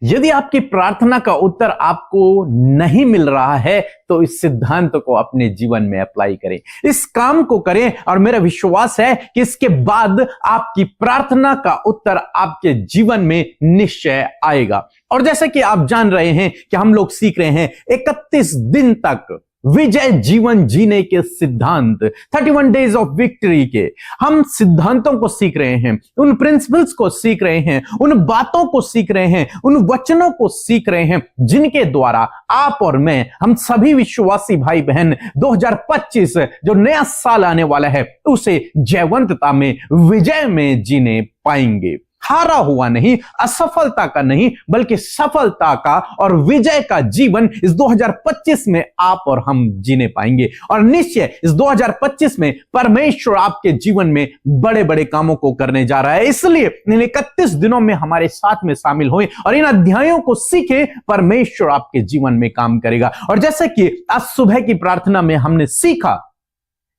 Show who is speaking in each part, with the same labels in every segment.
Speaker 1: यदि आपकी प्रार्थना का उत्तर आपको नहीं मिल रहा है तो इस सिद्धांत को अपने जीवन में अप्लाई करें, इस काम को करें और मेरा विश्वास है कि इसके बाद आपकी प्रार्थना का उत्तर आपके जीवन में निश्चय आएगा। और जैसे कि आप जान रहे हैं कि हम लोग सीख रहे हैं 31 दिन तक विजय जीवन जीने के सिद्धांत, 31 डेज ऑफ विक्ट्री के हम सिद्धांतों को सीख रहे हैं, उन प्रिंसिपल्स को सीख रहे हैं, उन बातों को सीख रहे हैं, उन वचनों को सीख रहे हैं जिनके द्वारा आप और मैं, हम सभी विश्वासी भाई बहन 2025 जो नया साल आने वाला है उसे जयवंतता में, विजय में जीने पाएंगे। हारा हुआ नहीं, असफलता का नहीं, बल्कि सफलता का और विजय का जीवन इस 2025 में आप और हम जीने पाएंगे। और निश्चय इस 2025 में परमेश्वर आपके जीवन में बड़े बड़े कामों को करने जा रहा है। इसलिए इन 31 दिनों में हमारे साथ में शामिल हुए और इन अध्यायों को सीखे, परमेश्वर आपके जीवन में काम करेगा। और जैसे कि आज सुबह की प्रार्थना में हमने सीखा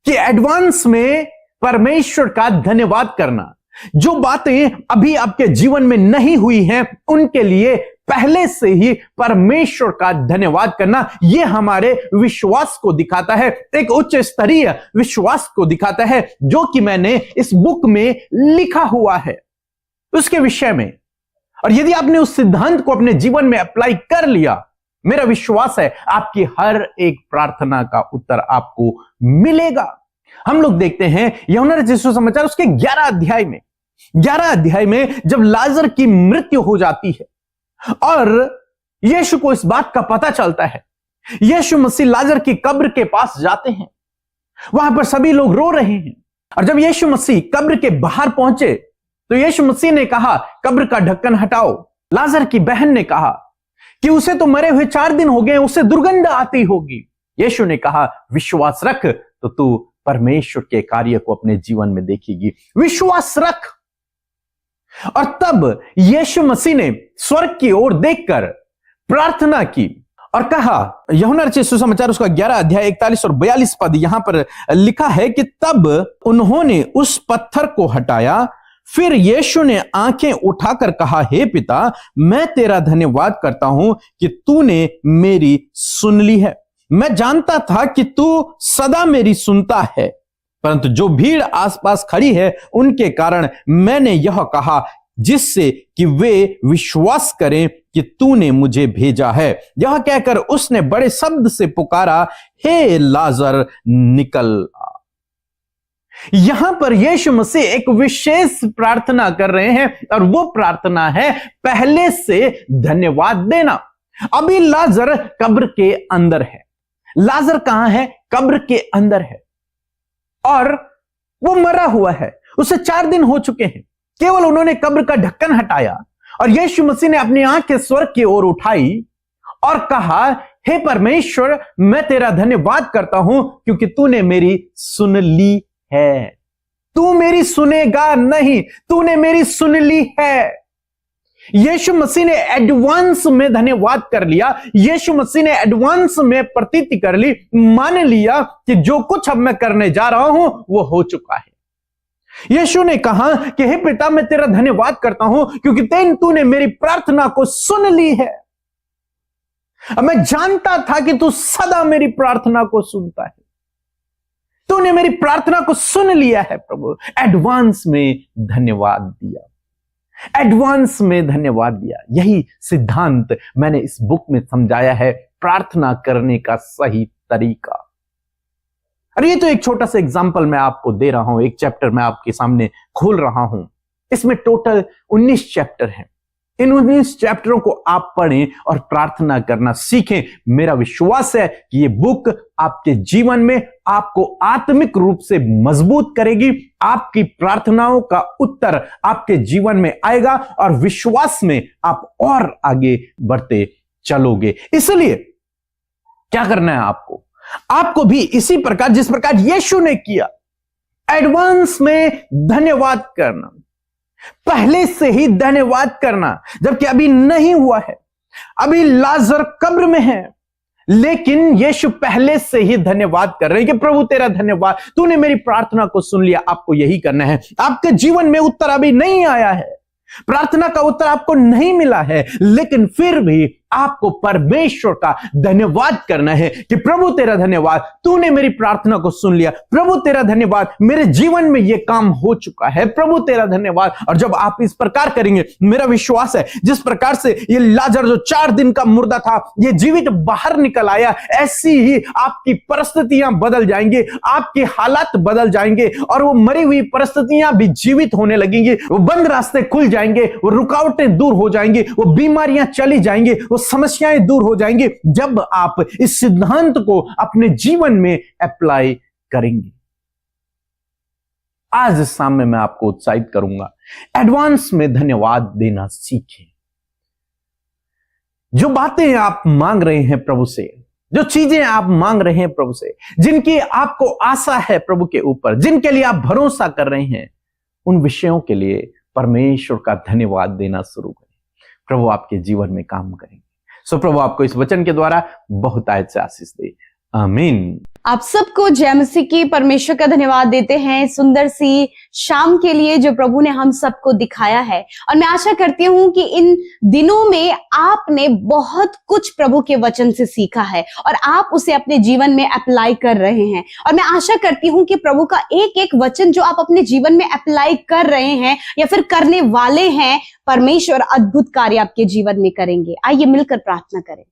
Speaker 1: कि एडवांस में परमेश्वर का धन्यवाद करना, जो बातें अभी आपके जीवन में नहीं हुई हैं उनके लिए पहले से ही परमेश्वर का धन्यवाद करना, यह हमारे विश्वास को दिखाता है, एक उच्च स्तरीय विश्वास को दिखाता है जो कि मैंने इस बुक में लिखा हुआ है उसके विषय में। और यदि आपने उस सिद्धांत को अपने जीवन में अप्लाई कर लिया, मेरा विश्वास है आपकी हर एक प्रार्थना का उत्तर आपको मिलेगा। हम लोग देखते हैं यूहन्ना रचित सुसमाचार उसके 11 अध्याय में जब लाजर की मृत्यु हो जाती है और यीशु को इस बात का पता चलता है, यीशु मसीह लाजर की कब्र के पास जाते हैं, वहां पर सभी लोग रो रहे हैं। और जब यीशु मसीह कब्र के बाहर पहुंचे तो यीशु मसीह ने कहा, कब्र का ढक्कन हटाओ। लाजर की बहन ने कहा कि उसे तो मरे हुए 4 दिन हो गए, उसे दुर्गंध आती होगी। यीशु ने कहा, विश्वास रख तो तू परमेश्वर के कार्य को अपने जीवन में देखेगी, विश्वास रख। और तब यीशु मसीह ने स्वर्ग की ओर देखकर प्रार्थना की और कहा, यूहन्ना रचित सुसमाचार उसका 11 अध्याय 41 और 42 पद यहां पर लिखा है कि तब उन्होंने उस पत्थर को हटाया। फिर यीशु ने आंखें उठाकर कहा, हे पिता, मैं तेरा धन्यवाद करता हूं कि तूने मेरी सुन ली है। मैं जानता था कि तू सदा मेरी सुनता है, परंतु जो भीड़ आसपास खड़ी है उनके कारण मैंने यह कहा, जिससे कि वे विश्वास करें कि तूने मुझे भेजा है। यह कहकर उसने बड़े शब्द से पुकारा, हे लाजर निकल आ। यहां पर यीशु मसीह एक विशेष प्रार्थना कर रहे हैं और वो प्रार्थना है पहले से धन्यवाद देना। अभी लाजर कब्र के अंदर है। लाजर कहां है? कब्र के अंदर है और वो मरा हुआ है, उसे 4 दिन हो चुके हैं। केवल उन्होंने कब्र का ढक्कन हटाया और यीशु मसीह ने अपनी आंखें स्वर्ग की ओर उठाई और कहा, हे परमेश्वर, मैं तेरा धन्यवाद करता हूं क्योंकि तूने मेरी सुन ली है। तू मेरी सुनेगा नहीं, तूने मेरी सुन ली है। यीशु मसीह ने एडवांस में धन्यवाद कर लिया। यीशु मसीह ने एडवांस में प्रतीति कर ली, मान लिया कि जो कुछ अब मैं करने जा रहा हूं वो हो चुका है। यीशु ने कहा कि हे पिता, मैं तेरा धन्यवाद करता हूं क्योंकि तूने मेरी प्रार्थना को सुन ली है। अब मैं जानता था कि तू सदा मेरी प्रार्थना को सुनता है। तूने मेरी प्रार्थना को सुन लिया है प्रभु। एडवांस में धन्यवाद दिया, एडवांस में धन्यवाद दिया। यही सिद्धांत मैंने इस बुक में समझाया है, प्रार्थना करने का सही तरीका। और ये तो एक छोटा सा एग्जांपल मैं आपको दे रहा हूं, एक चैप्टर मैं आपके सामने खोल रहा हूं। इसमें टोटल 19 चैप्टर हैं। इन 19 चैप्टरों को आप पढ़ें और प्रार्थना करना सीखें। मेरा विश्वास है कि ये बुक आपके जीवन में आपको आत्मिक रूप से मजबूत करेगी। आपकी प्रार्थनाओं का उत्तर आपके जीवन में आएगा और विश्वास में आप और आगे बढ़ते चलोगे। इसलिए क्या करना है आपको? आपको भी इसी प्रकार, जिस प्रकार यीशु ने किया, एडवांस में धन्यवाद करना, पहले से ही धन्यवाद करना, जबकि अभी नहीं हुआ है। अभी लाजर कब्र में है, लेकिन यीशु पहले से ही धन्यवाद कर रहे हैं कि प्रभु तेरा धन्यवाद, तूने मेरी प्रार्थना को सुन लिया। आपको यही करना है। आपके जीवन में उत्तर अभी नहीं आया है, प्रार्थना का उत्तर आपको नहीं मिला है, लेकिन फिर भी आपको परमेश्वर का धन्यवाद करना है कि प्रभु तेरा धन्यवाद, तूने मेरी प्रार्थना को सुन लिया। प्रभु तेरा धन्यवाद, मेरे जीवन में यह काम हो चुका है। प्रभु तेरा धन्यवाद। और जब आप इस प्रकार करेंगे, मेरा विश्वास है जिस प्रकार से ये लाजर जो 4 दिन का मुर्दा था, ये जीवित बाहर निकल आया, ऐसी ही आपकी परिस्थितियां बदल जाएंगी, आपके हालात बदल जाएंगे और वो मरी हुई परिस्थितियां भी जीवित होने लगेंगी। वो बंद रास्ते खुल जाएंगे, वो रुकावटें दूर हो जाएंगी, वो बीमारियां चली जाएंगी, समस्याएं दूर हो जाएंगी जब आप इस सिद्धांत को अपने जीवन में अप्लाई करेंगे। आज इस शाम में मैं आपको उत्साहित करूंगा, एडवांस में धन्यवाद देना सीखें। जो बातें आप मांग रहे हैं प्रभु से, जो चीजें आप मांग रहे हैं प्रभु से, जिनकी आपको आशा है प्रभु के ऊपर, जिनके लिए आप भरोसा कर रहे हैं, उन विषयों के लिए परमेश्वर का धन्यवाद देना शुरू करें। प्रभु आपके जीवन में काम करेंगे। सो प्रभु आपको इस वचन के द्वारा बहुत आयत से आशीष दे। आमीन।
Speaker 2: आप सबको जय मसीह की परमेश्वर का धन्यवाद देते हैं सुंदर सी शाम के लिए जो प्रभु ने हम सबको दिखाया है। और मैं आशा करती हूं कि इन दिनों में आपने बहुत कुछ प्रभु के वचन से सीखा है और आप उसे अपने जीवन में अप्लाई कर रहे हैं। और मैं आशा करती हूं कि प्रभु का एक एक वचन जो आप अपने जीवन में अप्लाई कर रहे हैं या फिर करने वाले हैं, परमेश्वर अद्भुत कार्य आपके जीवन में करेंगे। आइए मिलकर प्रार्थना करें।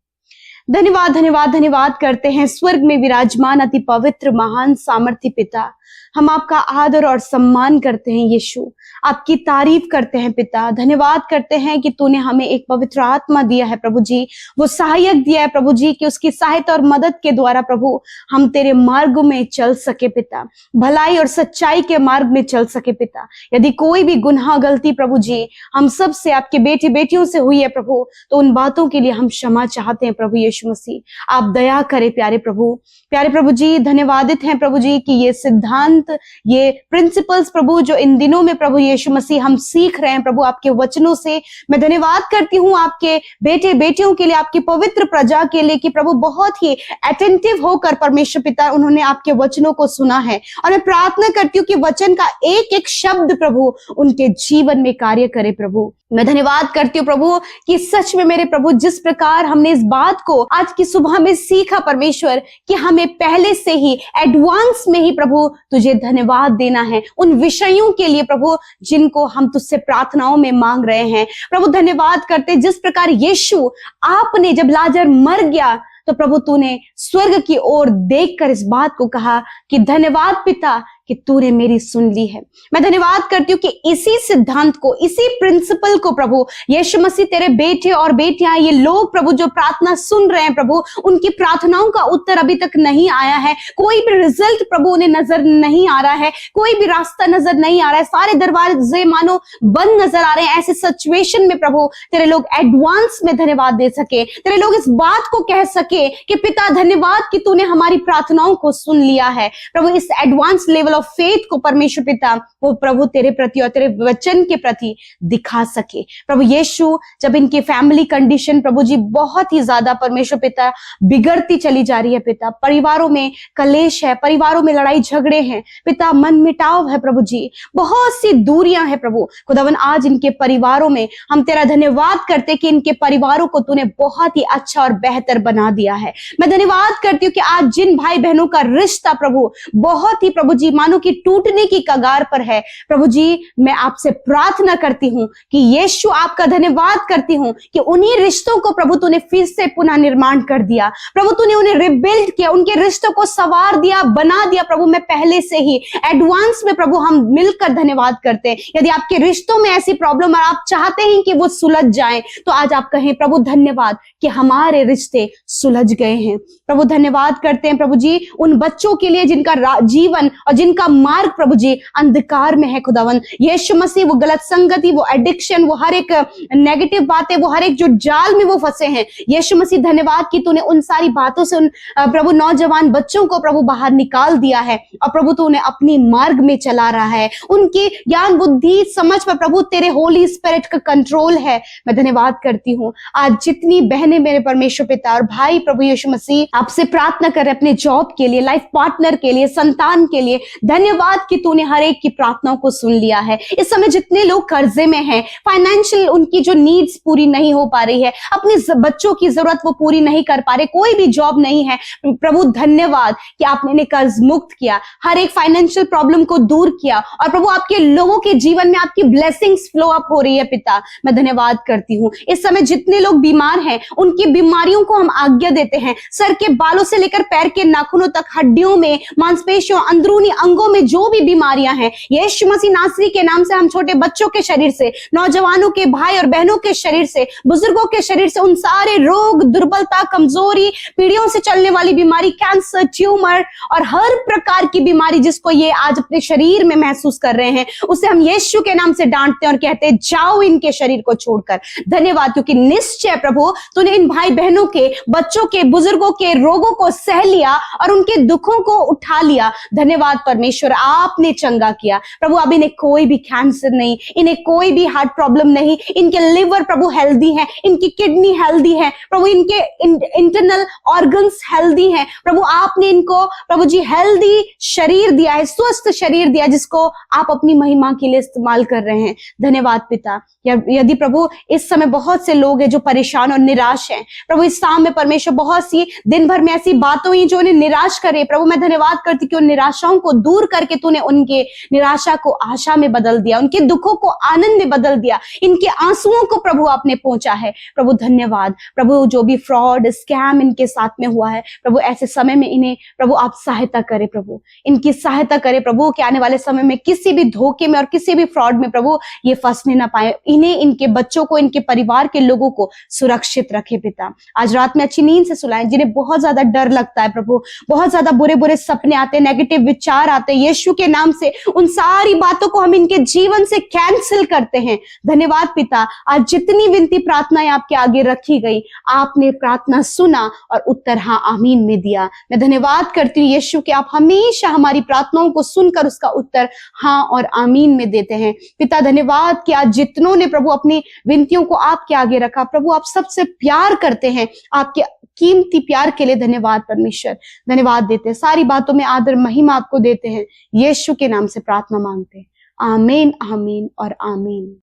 Speaker 2: धन्यवाद धन्यवाद धन्यवाद करते हैं स्वर्ग में विराजमान अति पवित्र महान सामर्थ्य पिता। हम आपका आदर और सम्मान करते हैं यीशु, आपकी तारीफ करते हैं पिता। धन्यवाद करते हैं कि तूने हमें एक पवित्र आत्मा दिया है प्रभु जी, वो सहायक दिया है प्रभु जी, कि उसकी सहायता और मदद के द्वारा प्रभु हम तेरे मार्ग में चल सके पिता, भलाई और सच्चाई के मार्ग में चल सके पिता। यदि कोई भी गुनाह गलती प्रभु जी हम सब से, आपके बेटे बेटियों से हुई है प्रभु, तो उन बातों के लिए हम क्षमा चाहते हैं प्रभु यीशु मसीह। आप दया करें प्यारे प्रभु जी। धन्यवादित हैं प्रभु जी कि ये सिद्धांत, ये प्रिंसिपल्स प्रभु जो इन दिनों में प्रभु यीशु मसीह हम सीख रहे हैं प्रभु आपके वचनों से, मैं धन्यवाद करती हूँ आपके बेटे बेटियों के लिए, आपकी पवित्र प्रजा के लिए कि प्रभु बहुत ही अटेंटिव होकर परमेश्वर पिता उन्होंने आपके वचनों को सुना है। और मैं प्रार्थना करती हूँ कि वचन का एक एक शब्द प्रभु उनके जीवन में कार्य करे प्रभु। मैं धन्यवाद करती हूँ प्रभु कि सच में मेरे प्रभु जिस प्रकार हमने इस बात को आज की सुबह में सीखा परमेश्वर कि हमें पहले से ही एडवांस में ही प्रभु तुझे धन्यवाद देना है उन विषयों के लिए प्रभु जिनको हम तुझसे प्रार्थनाओं में मांग रहे हैं प्रभु। धन्यवाद करते जिस प्रकार यीशु आपने जब लाजर मर गया तो प्रभु तूने स्वर्ग की ओर देखकर इस बात को कहा कि धन्यवाद पिता कि तूने मेरी सुन ली है। मैं धन्यवाद करती हूँ कि इसी सिद्धांत को, इसी प्रिंसिपल को प्रभु यीशु मसीह तेरे बेटे और बेटियां, ये लोग प्रभु जो प्रार्थना सुन रहे हैं प्रभु, उनकी प्रार्थनाओं का उत्तर अभी तक नहीं आया है, कोई भी रिजल्ट प्रभु उन्हें नजर नहीं आ रहा है, कोई भी रास्ता नजर नहीं आ रहा है, सारे दरवाजे मानो बंद नजर आ रहे हैं। ऐसे सिचुएशन में प्रभु तेरे लोग एडवांस में धन्यवाद दे सके, तेरे लोग इस बात को कह सके कि पिता धन्यवाद कि तूने हमारी प्रार्थनाओं को सुन लिया है प्रभु। इस एडवांस लेवल ऑफ फेथ को परमेश्वर पिता वो प्रभु तेरे प्रति और तेरे वचन के प्रति दिखा सके प्रभु यीशु। जब इनकी फैमिली कंडीशन प्रभु जी बहुत ही ज्यादा परमेश्वर पिता बिगड़ती चली जा रही है पिता, परिवारों में कलेश है, परिवारों में लड़ाई झगड़े हैं पिता, मन मिटाव है प्रभु जी, बहुत सी दूरियां हैं प्रभु खुदावन। आज इनके परिवारों में हम तेरा धन्यवाद करते कि इनके परिवारों को तूने बहुत ही अच्छा और बेहतर बना दिया है। मैं धन्यवाद करती हूँ कि आज जिन भाई बहनों का रिश्ता प्रभु बहुत ही प्रभु जी मानो कि टूटने की कगार पर है प्रभु जी, मैं आपसे प्रार्थना करती हूँ कि यीशु आपका धन्यवाद करती हूँ कि उन्हीं रिश्तों को प्रभु तूने फिर से पुनः निर्माण कर दिया प्रभु, तूने उन्हें रिबिल्ड किया, उनके रिश्तों को संवार दिया, बना दिया प्रभु। मैं पहले से ही एडवांस में प्रभु हम मिलकर धन्यवाद करते हैं। यदि आपके रिश्तों में ऐसी प्रॉब्लम और आप चाहते हैं कि वो सुलझ जाएं, तो आज आप कहें प्रभु धन्यवाद कि हमारे रिश्ते सुलझ गए हैं प्रभु। धन्यवाद करते हैं प्रभु जी उन बच्चों के लिए जिनका जीवन और जिनका मार्ग प्रभु जी अंधकार में है खुदावन यीशु मसीह, वो गलत संगति, वो एडिक्शन, वो हर एक नेगेटिव बातें, वो हर एक जो जाल में वो फंसे हैं यीशु मसीह, धन्यवाद कि तूने उन सारी बातों से उन प्रभु नौजवान बच्चों को प्रभु बाहर निकाल दिया है और प्रभु तू उन्हें अपनी मार्ग में चला रहा है। उनकी ज्ञान बुद्धि समझ पर प्रभु तेरे होली स्पिरिट का कंट्रोल है। मैं धन्यवाद करती हूँ आज जितनी बहनें मेरे परमेश्वर पिता और भाई प्रभु यीशु मसीह आपसे प्रार्थना कर रहे अपने जॉब के लिए, लाइफ पार्टनर के लिए, संतान के लिए, धन्यवाद कि तूने हर एक की प्रार्थनाओं को सुन लिया है। इस समय जितने लोग कर्जे में हैं, फाइनेंशियल उनकी जो नीड्स पूरी नहीं हो पा रही है, अपने बच्चों की जरूरत वो पूरी नहीं कर पा रहे, कोई भी जॉब नहीं है, प्रभु धन्यवाद कि आपने इन्हें कर्ज मुक्त किया, हर एक फाइनेंशियल प्रॉब्लम को दूर किया और प्रभु आपके लोगों के जीवन में आपकी ब्लेसिंग्स फ्लो अप हो रही है। पिता मैं धन्यवाद करती हूँ। इस समय जितने लोग बीमार हैं उनकी बीमारियों को हम आज्ञा देते हैं, सर के बालों से लेकर पैर के नाखूनों तक, हड्डियों में, मांसपेशियों, अंदरूनी अंगों में जो भी बीमारियां हैं, यीशु मसीह नासरी के नाम से हम छोटे बच्चों के शरीर से, नौजवानों के भाई और बहनों के शरीर से, बुजुर्गों के शरीर से उन सारे रोग, दुर्बलता, कमजोरी, पीढ़ियों से चलने वाली बीमारी, कैंसर, ट्यूमर और हर प्रकार की बीमारी जिसको ये आज अपने शरीर में महसूस कर रहे हैं, उसे हम यीशु के नाम से डांटते हैं और कहते हैं जाओ इनके शरीर को छोड़कर। धन्यवाद क्योंकि निश्चय प्रभु तूने इन भाई बहनों के, बच्चों के, बुजुर्गों के रोगों को सह लिया और उनके दुखों को उठा लिया। धन्यवाद परमेश्वर, आपने चंगा किया प्रभु। अब इन्हें कोई भी कैंसर नहीं, इन्हें कोई भी हार्ट प्रॉब्लम नहीं, इनके लिवर प्रभु हेल्दी है, इनकी किडनी हेल्दी है प्रभु, इनके इंटरनल ऑर्गन्स हेल्दी हैं प्रभु। आपने इनको प्रभु जी हेल्दी शरीर दिया है, स्वस्थ शरीर दिया जिसको आप अपनी महिमा के लिए इस्तेमाल कर रहे हैं। धन्यवाद पिता। यदि प्रभु इस समय बहुत से लोग हैं जो परेशान और निराश हैं प्रभु, इस शाम में परमेश्वर बहुत सी दिन भर में ऐसी बातें हुई जो उन्हें निराश करे प्रभु, मैं धन्यवाद करती कि उन निराशाओं को दूर करके तूने उनके निराशा को आशा में बदल दिया, उनके दुखों को आनंद में बदल दिया, इनके आंसुओं को प्रभु आपने पहुंचा है प्रभु। धन्यवाद प्रभु, जो भी फ्रॉड स्कैम इनके साथ में हुआ है प्रभु, ऐसे समय में इन्हें प्रभु आप सहायता करें प्रभु, इनकी सहायता करें प्रभु कि आने वाले समय में किसी भी धोखे में और किसी भी फ्रॉड में प्रभु ये फंसने ना पाए। इन्हें, इनके बच्चों को, इनके परिवार के लोगों को सुरक्षित रखे पिता। आज रात में अच्छी नींद से सुलाएं जिन्हें बहुत ज्यादा डर लगता है प्रभु, बहुत ज्यादा बुरे बुरे सपने आते हैं, नेगेटिव विचार आते हैं, यीशु के नाम से उन सारी बातों को हम इनके जीवन से कैंसिल करते हैं। धन्यवाद पिता, आज जितनी विनती प्रार्थनाएं आपके आगे रखी गई, आपने प्रार्थना सुना और उत्तर हाँ आमीन में दिया। मैं धन्यवाद करती हूँ यीशु कि आप हमेशा हमारी प्रार्थनाओं को सुनकर उसका उत्तर हाँ और आमीन में देते हैं। पिता धन्यवाद कि आज जितनों ने प्रभु अपनी विनतियों को आपके आगे रखा प्रभु, आप सबसे प्यार करते हैं, आपके कीमती प्यार के लिए धन्यवाद परमेश्वर। धन्यवाद देते हैं, सारी बातों में आदर महिमा आपको देते हैं, यीशु के नाम से प्रार्थना मांगते हैं। आमीन, आमीन और आमीन।